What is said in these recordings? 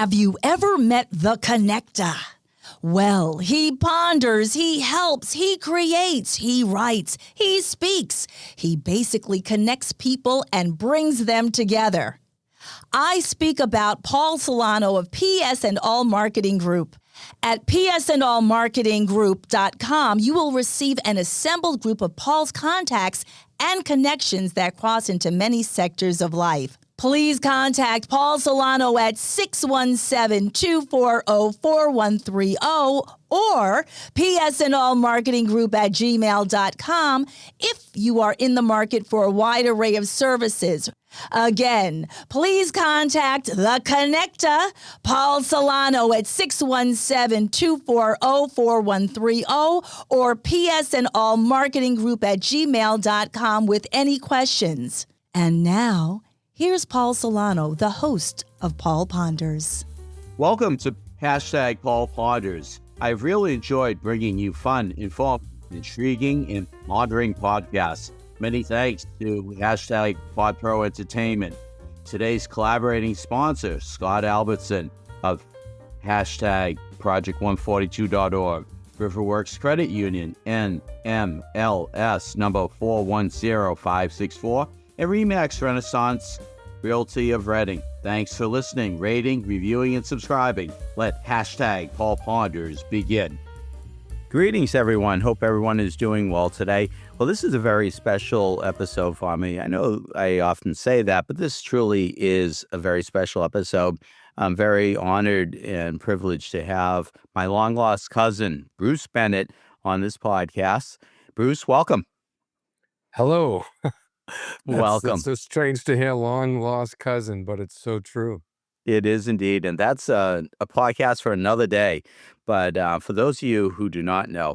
Have you ever met the connector? Well, he ponders, he helps, he creates, he writes, he speaks. He basically connects people and brings them together. I speak about Paul Solano of PS and All Marketing Group. At psandallmarketinggroup.com, you will receive an assembled group of Paul's contacts and connections that cross into many sectors of life. Please contact Paul Solano at 617-240-4130 or psandallmarketinggroup@gmail.com if you are in the market for a wide array of services. Again, please contact The Connector, Paul Solano at 617-240-4130 or psandallmarketinggroup@gmail.com with any questions. And now, here's Paul Solano, the host of Paul Ponders. Welcome to Hashtag Paul Ponders. I've really enjoyed bringing you fun, informed, intriguing, and modern podcasts. Many thanks to Hashtag PodPro Entertainment. Today's collaborating sponsor, Scott Albertson of Hashtag Project142.org, Riverworks Credit Union, NMLS number 410564, and Remax Renaissance Realty of Reading. Thanks for listening, rating, reviewing, and subscribing. Let Hashtag Paul Ponders begin. Greetings, everyone. Hope everyone is doing well today. Well, this is a very special episode for me. I know I often say that, but this truly is a very special episode. I'm very honored and privileged to have my long-lost cousin, Bruce Bennett, on this podcast. Bruce, welcome. Hello. Welcome. It's so strange to hear long-lost cousin, but it's so true. It is indeed, and that's a podcast for another day. But for those of you who do not know,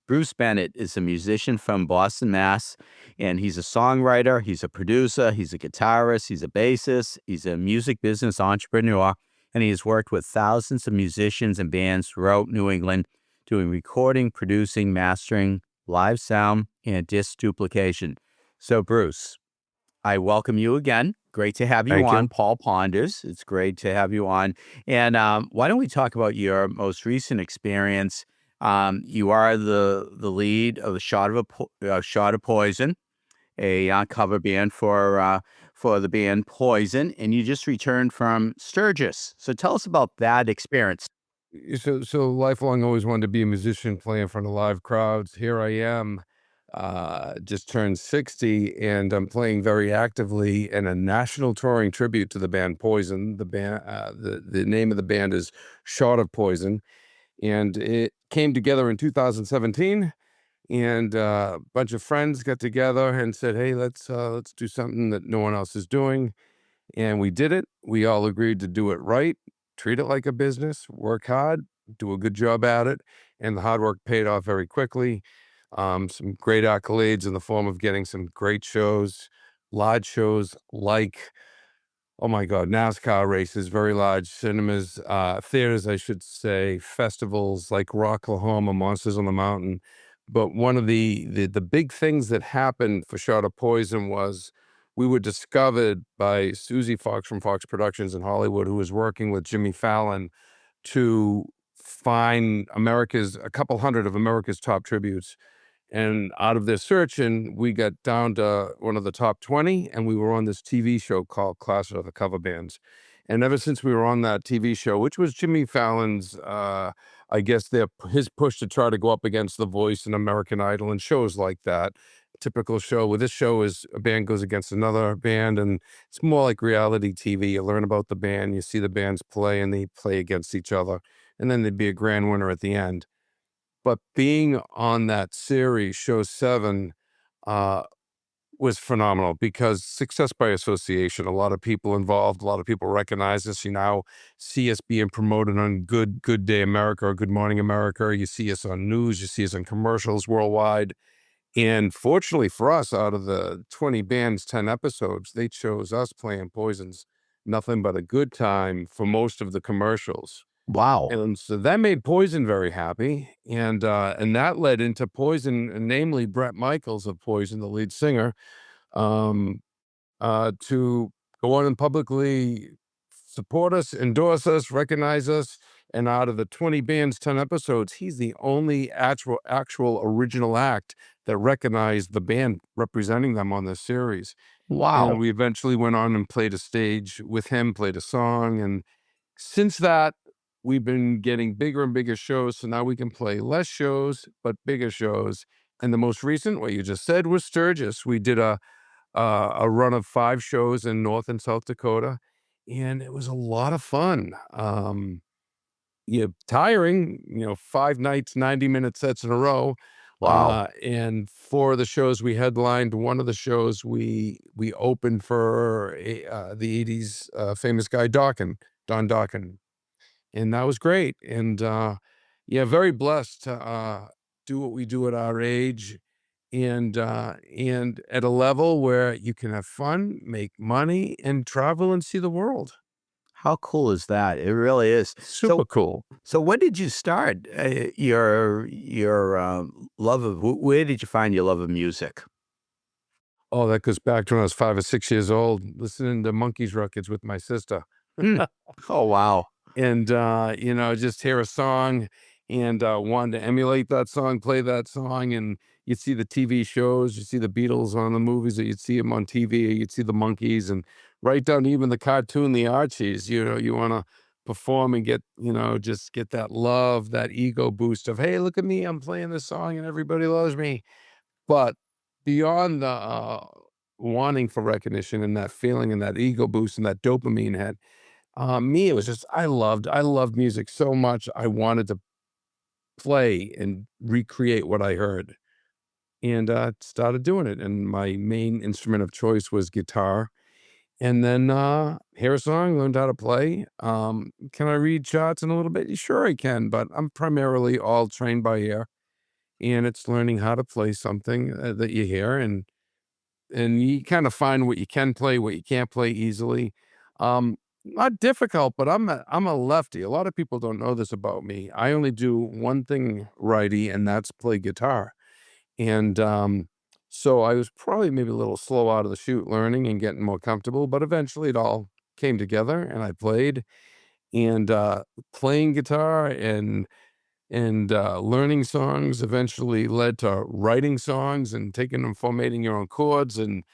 Bruce Bennett is a musician from Boston, Mass., and he's a songwriter, he's a producer, he's a guitarist, he's a bassist, he's a music business entrepreneur, and he has worked with thousands of musicians and bands throughout New England doing recording, producing, mastering, live sound, and disc duplication. So, Bruce, I welcome you again. Great to have you Thank on, you. Paul Ponders. It's great to have you on. And why don't we talk about your most recent experience? You are the lead of the Shot of Poison, a cover band for the band Poison, and you just returned from Sturgis. So tell us about that experience. So lifelong always wanted to be a musician, play in front of live crowds. Here I am, just turned 60, and I'm playing very actively in a national touring tribute to the band Poison. The band, the name of the band is Shot of Poison, and it came together in 2017. And a bunch of friends got together and said, "Hey, let's do something that no one else is doing." And we did it. We all agreed to do it right, treat it like a business, work hard, do a good job at it, and the hard work paid off very quickly. Some great accolades in the form of getting some great shows, large shows like, oh my God, NASCAR races, very large cinemas, theaters, I should say, festivals like Rocklahoma, Monsters on the Mountain. But one of the big things that happened for Shot of Poison was we were discovered by Susie Fox from Fox Productions in Hollywood, who was working with Jimmy Fallon to find a couple hundred of America's top tributes. And out of their searching, we got down to one of the top 20, and we were on this TV show called Class of the Cover Bands. And ever since we were on that TV show, which was Jimmy Fallon's, I guess his push to try to go up against The Voice and American Idol and shows like that. Typical show. With this show is a band goes against another band, and it's more like reality TV. You learn about the band, you see the bands play, and they play against each other, and then there'd be a grand winner at the end. But being on that series, show 7, was phenomenal because success by association. A lot of people involved, a lot of people recognize us. You now see us being promoted on Good Day America or Good Morning America. You see us on news, you see us on commercials worldwide. And fortunately for us, out of the 20 bands, 10 episodes, they chose us playing Poison's Nothing But a Good Time for most of the commercials. Wow. And so that made Poison very happy. And that led into Poison, namely Bret Michaels of Poison, the lead singer, to go on and publicly support us, endorse us, recognize us. And out of the 20 bands, 10 episodes, he's the only actual original act that recognized the band representing them on this series. And Wow. we eventually went on and played a stage with him, played a song. And since that, we've been getting bigger and bigger shows. So now we can play less shows, but bigger shows. And the most recent, what you just said, was Sturgis. We did a run of 5 shows in North and South Dakota, and it was a lot of fun. Yeah, tiring, 5 nights, 90-minute sets in a row. Wow. And 4 of the shows we headlined. One of the shows we opened for the 80s famous guy Don Dokken, and that was great. And yeah, very blessed to do what we do at our age, and at a level where you can have fun, make money, and travel and see the world. How cool is that? It really is. Super cool. So when did you start your love of? Where did you find your love of music? Oh, that goes back to when I was 5 or 6 years old, listening to Monkees records with my sister. Hmm. Oh wow. And, just hear a song and wanted to emulate that song, play that song. And you'd see the TV shows, you see the Beatles on the movies, or you'd see them on TV, or you'd see the Monkees, and right down to even the cartoon, the Archies. You want to perform and get, just get that love, that ego boost of, hey, look at me, I'm playing this song and everybody loves me. But beyond the wanting for recognition and that feeling and that ego boost and that dopamine hit, me, it was just I loved music so much. I wanted to play and recreate what I heard, and started doing it. And my main instrument of choice was guitar. And then hear a song, learned how to play. Can I read charts in a little bit? Sure, I can, but I'm primarily all trained by ear, and it's learning how to play something that you hear, and you kind of find what you can play, what you can't play easily. Not difficult, but I'm a lefty. A lot of people don't know this about me. I only do one thing righty, and that's play guitar. And so I was probably maybe a little slow out of the chute learning and getting more comfortable, but eventually it all came together, and I played. And playing guitar and learning songs eventually led to writing songs and taking them, formatting your own chords and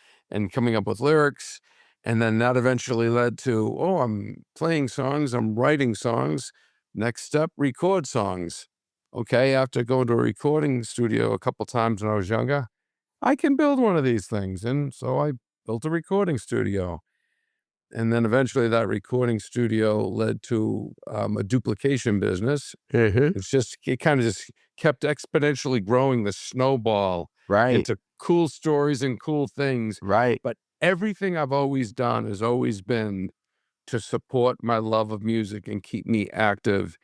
coming up with lyrics. And then that eventually led to, oh, I'm playing songs, I'm writing songs. Next step, record songs. Okay, after going to a recording studio a couple times when I was younger, I can build one of these things. And so I built a recording studio. And then eventually that recording studio led to a duplication business. Hmm. It kind of just kept exponentially growing, the snowball, Right. into cool stories and cool things. Right. But everything I've always done has always been to support my love of music and keep me active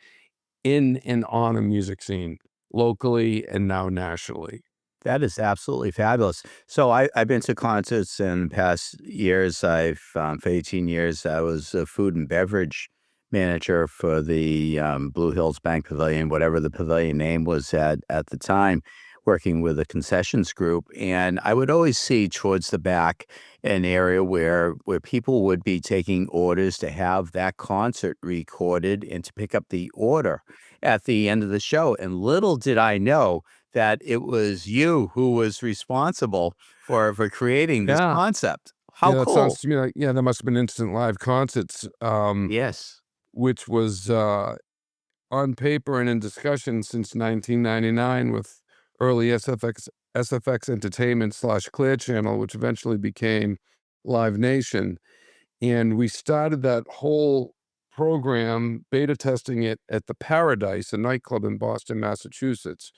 in and on a music scene, locally and now nationally. That is absolutely fabulous. So I've been to concerts in past years. For 18 years, I was a food and beverage manager for the Blue Hills Bank Pavilion, whatever the pavilion name was at the time, working with a concessions group. And I would always see towards the back an area where people would be taking orders to have that concert recorded and to pick up the order at the end of the show. And little did I know that it was you who was responsible for creating this Yeah. concept. How Yeah, that sounds cool. to me like, yeah, that must have been Instant Live Concerts, Yes. which was on paper and in discussion since 1999 with early SFX Entertainment / Clear Channel, which eventually became Live Nation. And we started that whole program beta testing it at the Paradise, a nightclub in Boston, Massachusetts.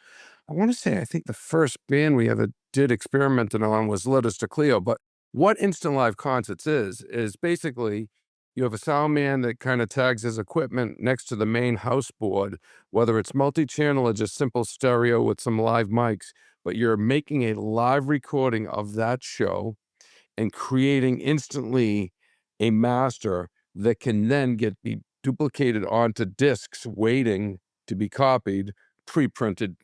I want to say, I think the first band we ever did experimented on was Letters to Cleo. But what Instant Live Concerts is basically you have a sound man that kind of tags his equipment next to the main house board, whether it's multi-channel or just simple stereo with some live mics, but you're making a live recording of that show and creating instantly a master that can then be duplicated onto discs waiting to be copied, pre-printed,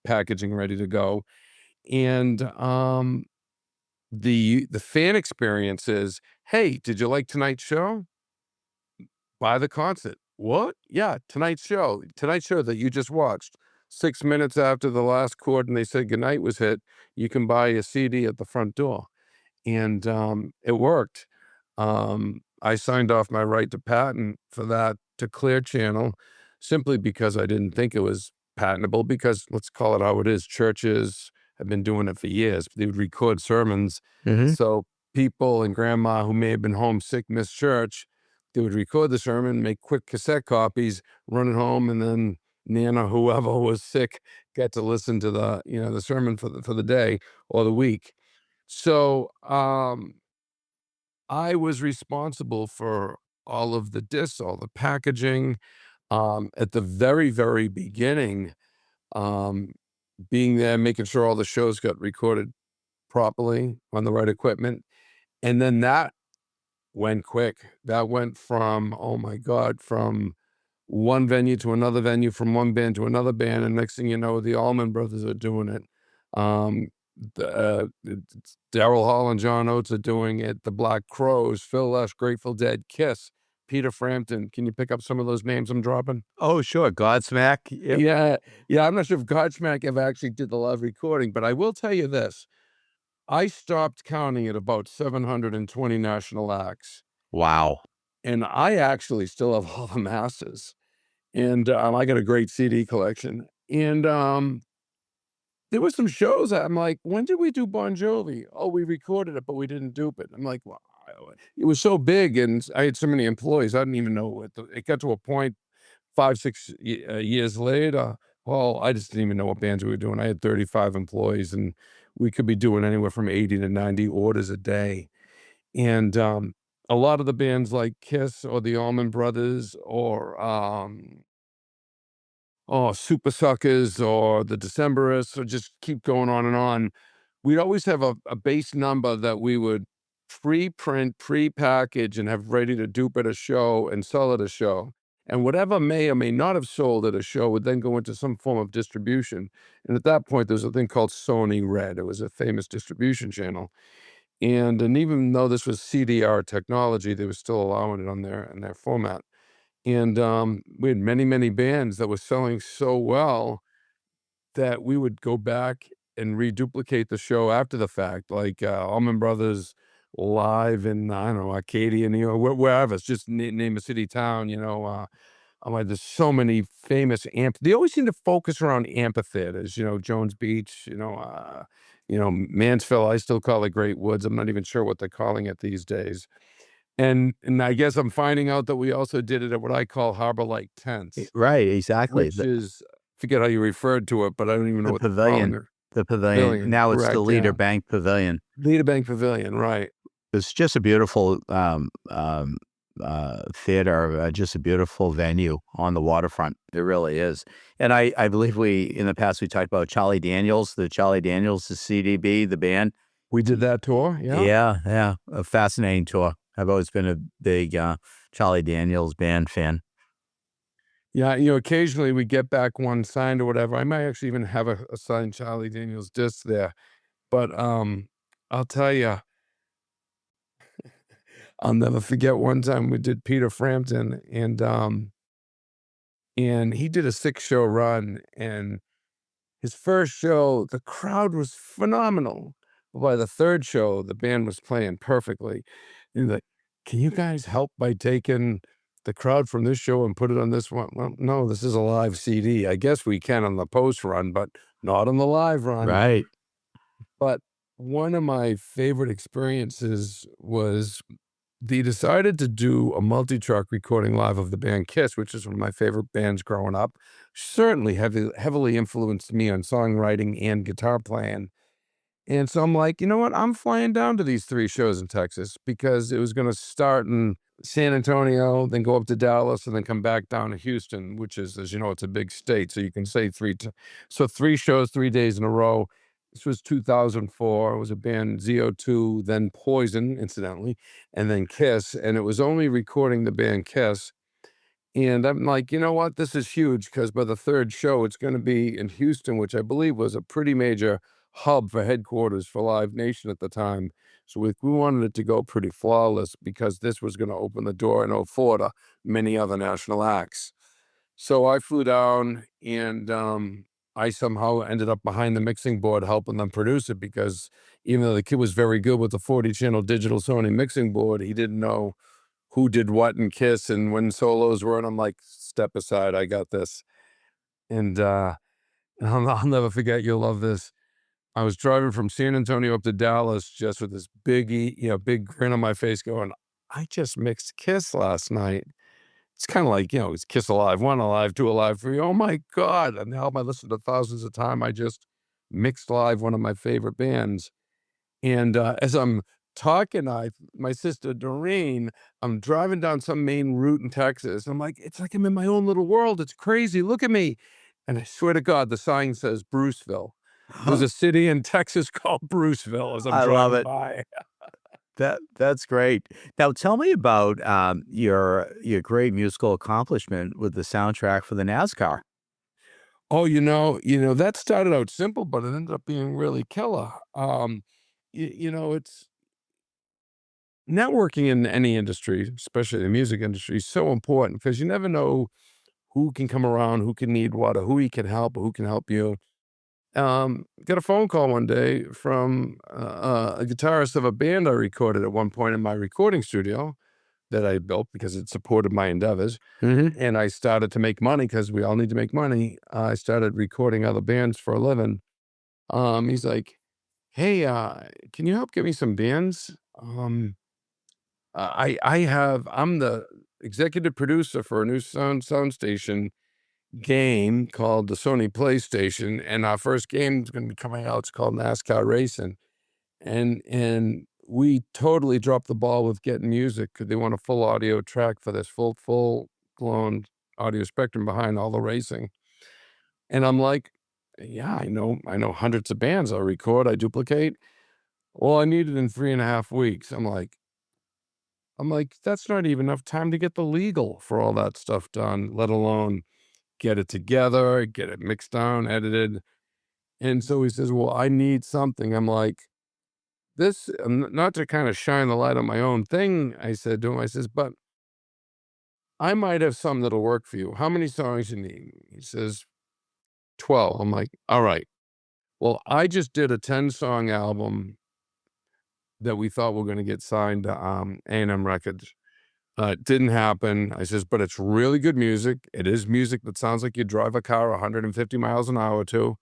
packaging ready to go. And the fan experience is, hey, did you like tonight's show? buy the concert. What? Yeah, tonight's show that you just watched. 6 minutes after the last chord and they said goodnight was hit, you can buy a CD at the front door. And it worked. I signed off my right to patent for that to Clear Channel simply because I didn't think it was patentable, because let's call it how it is. Churches have been doing it for years. They would record sermons. Mm-hmm. So people and grandma who may have been homesick, missed church, they would record the sermon, make quick cassette copies, run it home, and then Nana, whoever was sick, got to listen to the sermon for the day or the week. So I was responsible for all of the discs, all the packaging. At the very, very beginning, um, being there, making sure all the shows got recorded properly on the right equipment. And then that went quick. That went from, oh my God, from one venue to another venue, from one band to another band, and next thing you know, the Allman Brothers are doing it. Um, Daryl Hall and John Oates are doing it. The Black Crowes, Phil Lesh, Grateful Dead, Kiss, Peter Frampton. Can you pick up some of those names I'm dropping? Oh, sure. Godsmack. Yep. Yeah. I'm not sure if Godsmack ever actually did the live recording, but I will tell you this: I stopped counting at about 720 national acts, Wow. and I actually still have all the masters. And I got a great CD collection. And there were some shows that I'm like, when did we do Bon Jovi? Oh, we recorded it, but we didn't dupe it. I'm like, well, it was so big, and I had so many employees. I didn't even know what it got to a point 5, 6 years later. Well, I just didn't even know what bands we were doing. I had 35 employees, and we could be doing anywhere from 80 to 90 orders a day. And a lot of the bands like Kiss or the Allman Brothers or Super Suckers or the Decemberists, or just keep going on and on. We'd always have a base number that we would pre-print, pre-package, and have ready to dupe at a show and sell at a show. And whatever may or may not have sold at a show would then go into some form of distribution. And at that point, there was a thing called Sony Red. It was a famous distribution channel. And even though this was CDR technology, they were still allowing it on in their format. And we had many, many bands that were selling so well that we would go back and reduplicate the show after the fact, like Allman Brothers live in, I don't know, Arcadia, New York, wherever. It's just name a city, town, I'm like, there's so many famous they always seem to focus around amphitheaters, Jones Beach, Mansfield. I still call it Great Woods. I'm not even sure what they're calling it these days. And I guess I'm finding out that we also did it at what I call harbor-like tents, Right. Exactly. which is, forget how you referred to it, but I don't even know The what they're calling pavilion. it. The pavilion. Pavilion, Now it's the correct, Leader yeah. Bank Pavilion. Leader Bank Pavilion, right. It's just a beautiful theater, just a beautiful venue on the waterfront. It really is. And I believe in the past, we talked about Charlie Daniels, the CDB, the band. We did that tour, yeah. Yeah. A fascinating tour. I've always been a big Charlie Daniels band fan. Yeah, occasionally we get back one signed or whatever. I might actually even have a signed Charlie Daniels disc there. But I'll tell you, I'll never forget one time we did Peter Frampton, and he did a 6-show run, and his first show, the crowd was phenomenal. But by the third show, the band was playing perfectly. And he's like, can you guys help by taking the crowd from this show and put it on this one? Well, no, this is a live CD. I guess we can on the post run, but not on the live run. Right. But one of my favorite experiences was they decided to do a multi-track recording live of the band Kiss, which is one of my favorite bands growing up. Certainly heavily influenced me on songwriting and guitar playing. And so I'm like, you know what? I'm flying down to these 3 shows in Texas, because it was going to start in San Antonio, then go up to Dallas, and then come back down to Houston, which is, as you know, it's a big state. So you can say 3 shows, 3 days in a row. This was 2004. It was a band ZO2, then Poison, incidentally, and then Kiss. And it was only recording the band Kiss. And I'm like, you know what? This is huge, because by the 3rd show, it's going to be in Houston, which I believe was a pretty major hub for headquarters for Live Nation at the time. So we wanted it to go pretty flawless because this was going to open the door in '04 to many other national acts. So I flew down and I somehow ended up behind the mixing board helping them produce it because even though the kid was very good with the 40-channel digital Sony mixing board, he didn't know who did what in Kiss and when solos were. And I'm like, step aside, I got this. And I'll never forget, you'll love this. I was driving from San Antonio up to Dallas just with this big grin on my face going, I just mixed Kiss last night. It's kind of like, it's Kiss Alive, 1 Alive, 2 Alive, 3. Oh my God. And the album I listened to thousands of times. I just mixed live one of my favorite bands. And as I'm talking, my sister Doreen, I'm driving down some main route in Texas. I'm like, it's like I'm in my own little world. It's crazy. Look at me. And I swear to God, the sign says Bruceville. There's a city in Texas called Bruceville as I'm I love driving it. by. That's great. Now tell me about your great musical accomplishment with the soundtrack for the NASCAR. Oh, that started out simple, but it ended up being really killer. It's networking in any industry, especially the music industry, is so important because you never know who can come around, who can need what, or who he can help, or who can help you. Got a phone call one day from a guitarist of a band I recorded at one point in my recording studio that I built because it supported my endeavors. Mm-hmm. And I started to make money because we all need to make money. I started recording other bands for a living. He's like, hey, can you help get me some bands? I'm the executive producer for a new sound station game called the Sony PlayStation, and our first game is going to be coming out. It's called NASCAR Racing, and we totally dropped the ball with getting music because they want a full audio track for this full blown audio spectrum behind all the racing. And I'm like, yeah, I know hundreds of bands. I'll record, I duplicate. Well, I need it in 3.5 weeks. I'm like, that's not even enough time to get the legal for all that stuff done, let alone get it together, get it mixed down, edited. And so he says, well, I need something. I'm like, not to kind of shine the light on my own thing. I said to him, I says, but I might have some that'll work for you. How many songs you need? He says, 12. I'm like, all right. Well, I just did a 10-song album that we thought were going to get signed to A&M Records. It didn't happen. I says, but it's really good music. It is music that sounds like you drive a car 150 miles an hour to.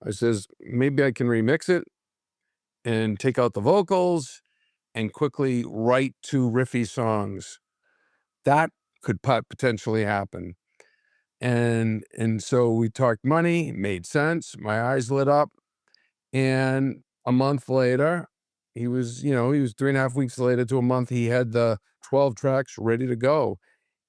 I says, maybe I can remix it and take out the vocals and quickly write 2 riffy songs. That could potentially happen. And so we talked money, made sense. My eyes lit up. And a month later, he was 3.5 weeks later to a month, he had the 12 tracks ready to go.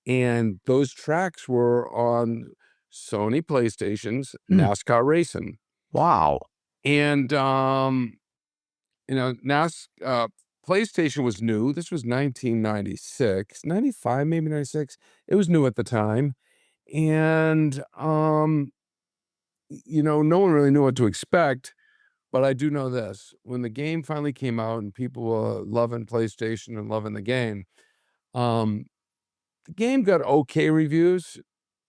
And those tracks were on Sony PlayStation's Hmm. NASCAR Racing. Wow. And, PlayStation was new. This was 1996, 95, maybe 96. It was new at the time. And, no one really knew what to expect. But I do know this. When the game finally came out and people were loving PlayStation and loving um, the game got okay reviews,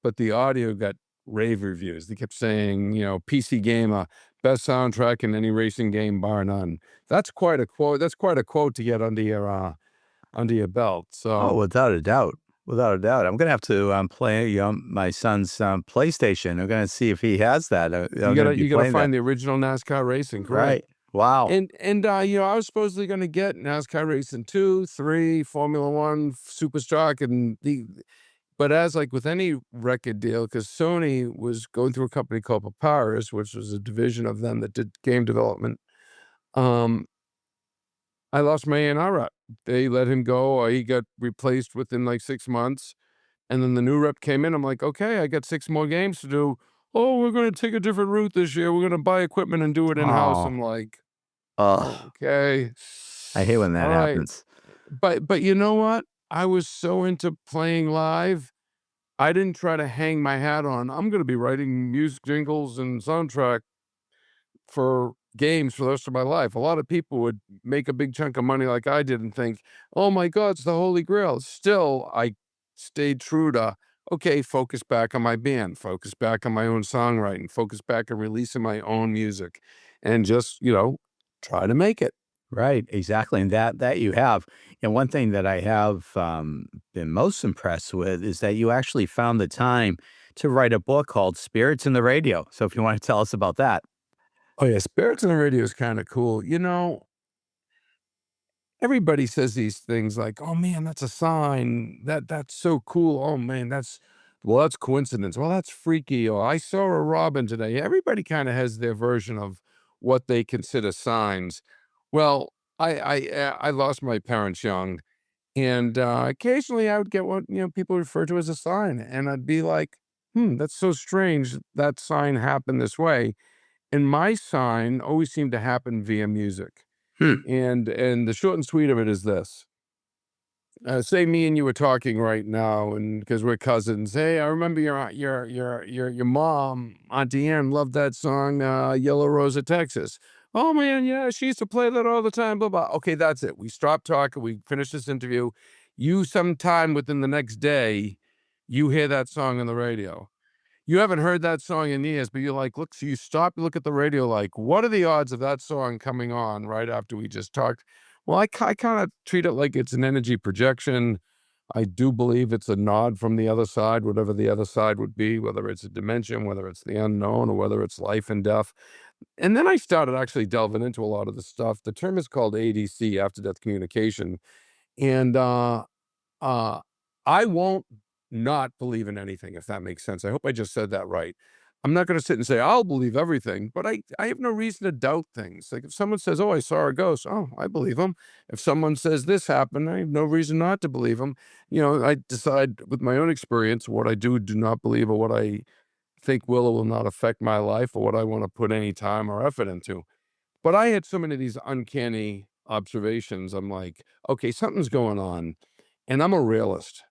but the audio got rave reviews. They kept saying, PC game, best soundtrack in any racing game, bar none. That's quite a quote. That's quite a quote to get under your belt. Oh, So without a doubt. Without a doubt. I'm gonna have to play my son's PlayStation. I'm gonna see if he has that. I'm gonna be you gotta playing that. find the original NASCAR racing, correct? Right. Wow. And I was supposedly gonna get NASCAR Racing 2, 3, Formula One, Superstock, but as like with any record deal, because Sony was going through a company called Papyrus, which was a division of them that did game development. Um, I lost my A&R rep. They let him go, or he got replaced within like 6 months. And then the new rep came in. I'm like, okay, I got 6 more games to do. Oh, we're going to take a different route this year. We're going to buy equipment and do it in-house. Oh. I'm like, Ugh. okay. I hate when that All right. happens. But you know what? I was so into playing live. I didn't try to hang my hat on, I'm going to be writing music jingles and soundtrack for games for the rest of my life. A lot of people would make a big chunk of money like I did and think, oh my God, it's the Holy Grail. Still, I stayed true to, okay, focus back on my band, focus back on my own songwriting, focus back on releasing my own music, and just, try to make it. Right, exactly, and that you have. And one thing that I have been most impressed with is that you actually found the time to write a book called Spirits in the Radio. So if you want to tell us about that. Oh yeah, Spirits on the Radio is kind of cool. Everybody says these things like, "Oh man, that's a sign. That's so cool. Oh man, that's coincidence. Well, that's freaky. Or I saw a robin today." Everybody kind of has their version of what they consider signs. Well, I lost my parents young, and occasionally I would get what people refer to as a sign, and I'd be like, that's so strange. That sign happened this way, and my sign always seemed to happen via music. Hmm. And the short and sweet of it is this. Say me and you were talking right now, and because we're cousins. Hey, I remember your mom, Auntie Ann, loved that song, "Yellow Rose of Texas." Oh man, yeah, she used to play that all the time. Blah blah. Okay, that's it. We stopped talking. We finished this interview. You sometime within the next day, you hear that song on the radio. You haven't heard that song in years, but you're like, look, so you stop, you look at the radio, like, what are the odds of that song coming on right after we just talked? Well, I kind of treat it like it's an energy projection. I do believe it's a nod from the other side, whatever the other side would be, whether it's a dimension, whether it's the unknown, or whether it's life and death. And then I started actually delving into a lot of the stuff. The term is called ADC, after death communication. And uh, I won't not believe in anything, if that makes sense. I hope I just said that right. I'm not going to sit and say I'll believe everything, but I have no reason to doubt things. Like if someone says, "Oh, I saw a ghost," oh, I believe them. If someone says this happened, I have no reason not to believe them. I decide with my own experience what I do not believe, or what I think will or will not affect my life, or what I want to put any time or effort into. But I had so many of these uncanny observations. I'm like, okay, something's going on, and I'm a realist.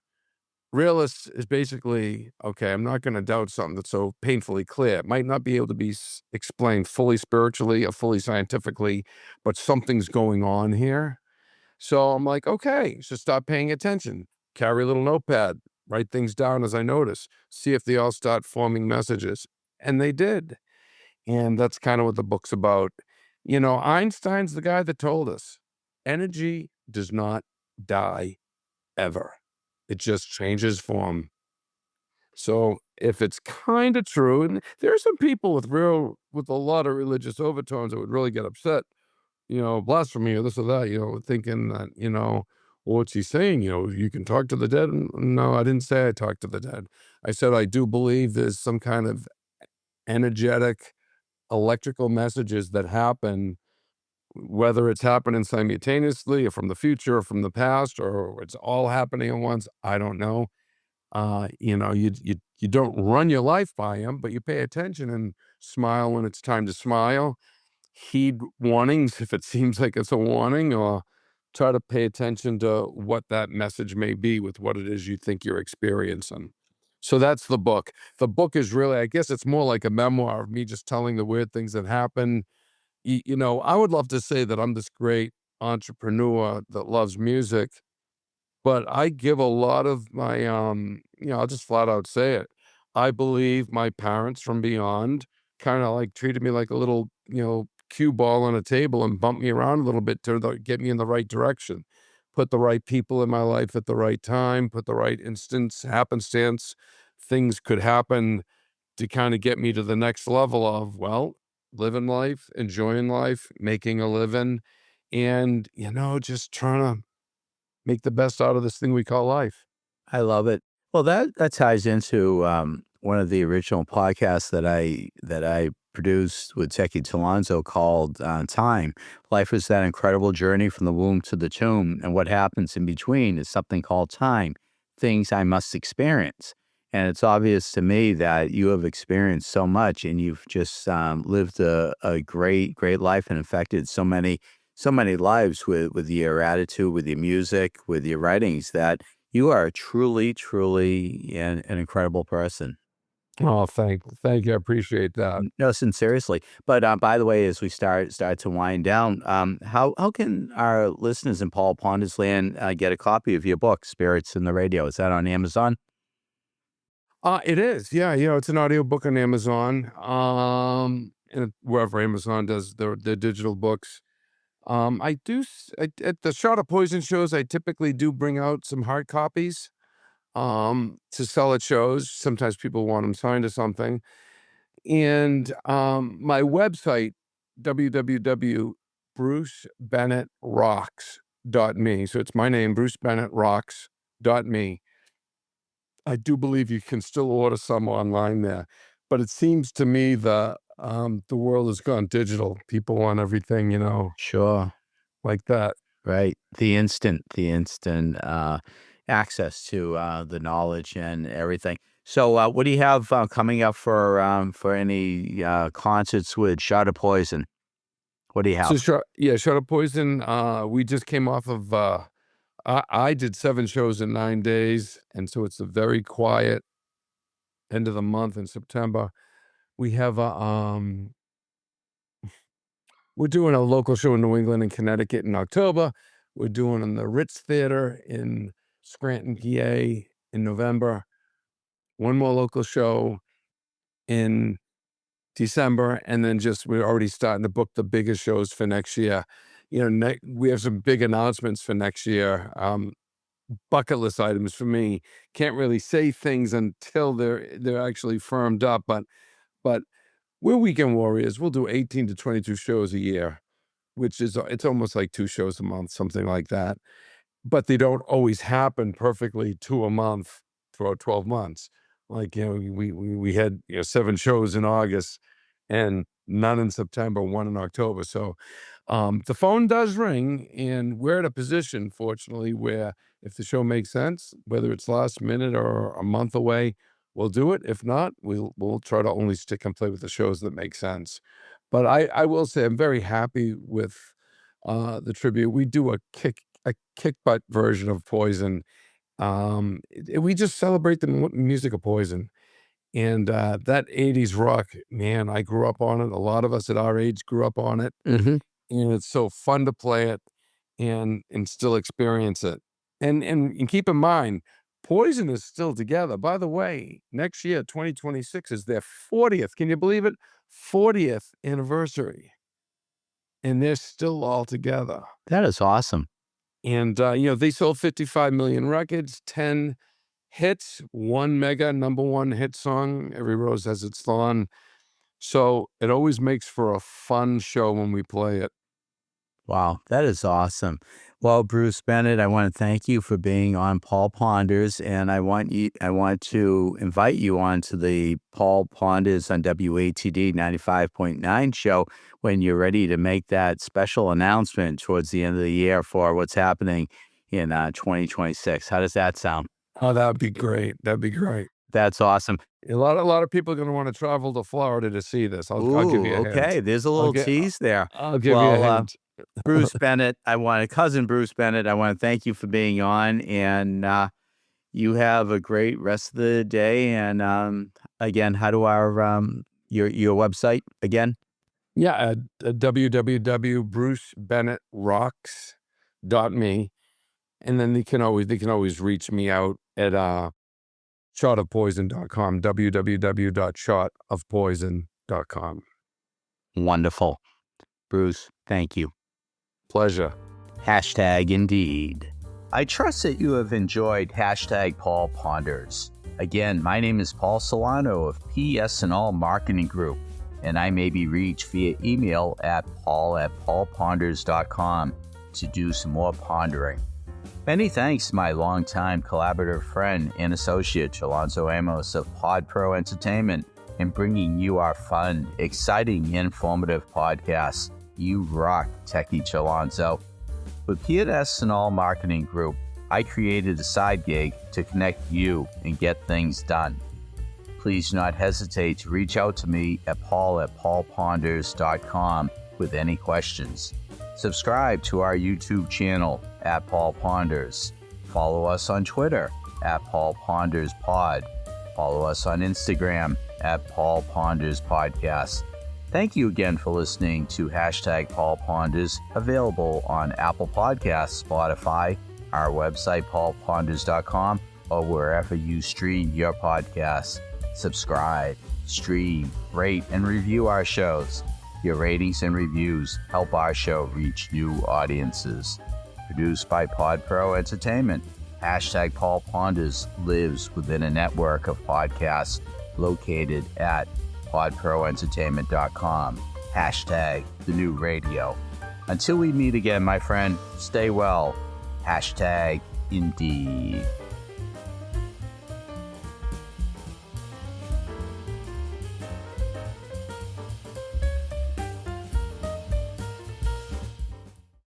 Realist is basically, okay, I'm not going to doubt something that's so painfully clear. It might not be able to be explained fully spiritually or fully scientifically, but something's going on here. So I'm like, okay, so stop paying attention. Carry a little notepad, write things down as I notice, see if they all start forming messages. And they did. And that's kind of what the book's about. Einstein's the guy that told us energy does not die ever. It just changes form. So if it's kind of true, and there are some people with a lot of religious overtones that would really get upset, blasphemy or this or that, thinking that, well, what's he saying? You can talk to the dead. No, I didn't say I talked to the dead. I said I do believe there's some kind of energetic electrical messages that happen, whether it's happening simultaneously or from the future or from the past, or it's all happening at once. I don't know. You don't run your life by them, but you pay attention and smile when it's time to smile. Heed warnings if it seems like it's a warning, or try to pay attention to what that message may be with what it is you think you're experiencing. So that's the book. The book is really, I guess it's more like a memoir of me just telling the weird things that happen. I would love to say that I'm this great entrepreneur that loves music, but I give a lot of my, I'll just flat out say it. I believe my parents from beyond kind of like treated me like a little, cue ball on a table and bumped me around a little bit to get me in the right direction. Put the right people in my life at the right time, put the right happenstance. Things could happen to kind of get me to the next level of, well, living life, enjoying life, making a living, and, just trying to make the best out of this thing we call life. I love it. Well, that ties into one of the original podcasts that I produced with Techie Talonzo called "Time." Life is that incredible journey from the womb to the tomb, and what happens in between is something called time. Things I must experience, and it's obvious to me that you have experienced so much, and you've just lived a great life and affected so many lives with your attitude, with your music, with your writings that you are truly an incredible person. Oh, thank you. I appreciate that. No, seriously. But by the way, as we start to wind down, how can our listeners in Paul Ponders land get a copy of your book, Spirits in the Radio? Is that on Amazon? It is. Yeah, it's an audiobook on Amazon. And wherever Amazon does the digital books. I do at the Shot of Poison shows, I typically do bring out some hard copies to sell at shows. Sometimes people want them signed or something. And my website, www.brucebennettrocks.me. So it's my name, brucebennettrocks.me. I do believe you can still order some online there, but it seems to me the world has gone digital. People want everything, Sure. like that. Right. The instant access to the knowledge and everything. So, what do you have coming up for any concerts with Shot of Poison? What do you So have? Shut Up Poison. We just came off of. I did 7 shows in 9 days, and so it's a very quiet end of the month in September. We have we're doing a local show in New England and Connecticut in October. We're doing in the Ritz Theater in Scranton, PA in November. One more local show in December, and then we're already starting to book the biggest shows for next year. We have some big announcements for next year. Bucket list items for me. Can't really say things until they're actually firmed up, but we're weekend warriors. We'll do 18 to 22 shows a year, which is it's almost like 2 shows a month, something like that. But they don't always happen perfectly 2 a month throughout 12 months. Like, we had 7 shows in August and none in September, 1 in October. So the phone does ring, and we're at a position, fortunately, where if the show makes sense, whether it's last minute or a month away, we'll do it. If not, we'll try to only stick and play with the shows that make sense. But I will say I'm very happy with the tribute. We do a kick butt version of Poison. We just celebrate the music of Poison. And that 80s rock, man, I grew up on it. A lot of us at our age grew up on it. Mm-hmm. And it's so fun to play it and still experience it. And keep in mind, Poison is still together. By the way, next year, 2026, is their 40th. Can you believe it? 40th anniversary. And they're still all together. That is awesome. And, they sold 55 million records, 10 hits, 1 mega number 1 hit song. Every Rose Has Its Thorn. So it always makes for a fun show when we play it. Wow, that is awesome. Well, Bruce Bennett, I want to thank you for being on Paul Ponders, and I want to invite you on to the Paul Ponders on WATD 95.9 show when you're ready to make that special announcement towards the end of the year for what's happening in 2026. How does that sound? Oh, that'd be great. That'd be great. That's awesome. A lot of people are going to want to travel to Florida to see this. I'll give you a hint. Okay, there's a little tease there. I'll give you a hint. Bruce Bennett, cousin Bruce Bennett, I want to thank you for being on, and you have a great rest of the day. And again, how do our your website again? Yeah, www.brucebennettrocks.me, and then they can always reach me out at shotofpoison.com, www.shotofpoison.com. Wonderful. Bruce, thank you. Pleasure. #indeed. I trust that you have enjoyed #Paul Ponders. Again, my name is Paul Solano of PS&All Marketing Group, and I may be reached via email at paul@paulponders.com to do some more pondering. Many thanks to my longtime collaborative friend and associate, Alonzo Amos of Pod Pro Entertainment, in bringing you our fun, exciting, informative podcasts. You rock, Techie Alonzo. With PS&All Marketing Group, I created a side gig to connect you and get things done. Please do not hesitate to reach out to me at paul@paulponders.com with any questions. Subscribe to our YouTube channel @Paul Ponders. Follow us on Twitter @PaulPondersPod. Follow us on Instagram at Paul Ponders Podcast. Thank you again for listening to hashtag Paul Ponders, available on Apple Podcasts, Spotify, our website, paulponders.com, or wherever you stream your podcasts. Subscribe, stream, rate, and review our shows. Your ratings and reviews help our show reach new audiences. Produced by PodPro Entertainment. Hashtag Paul Ponders lives within a network of podcasts located at podproentertainment.com. Hashtag the new radio. Until we meet again, my friend, stay well. Hashtag indeed.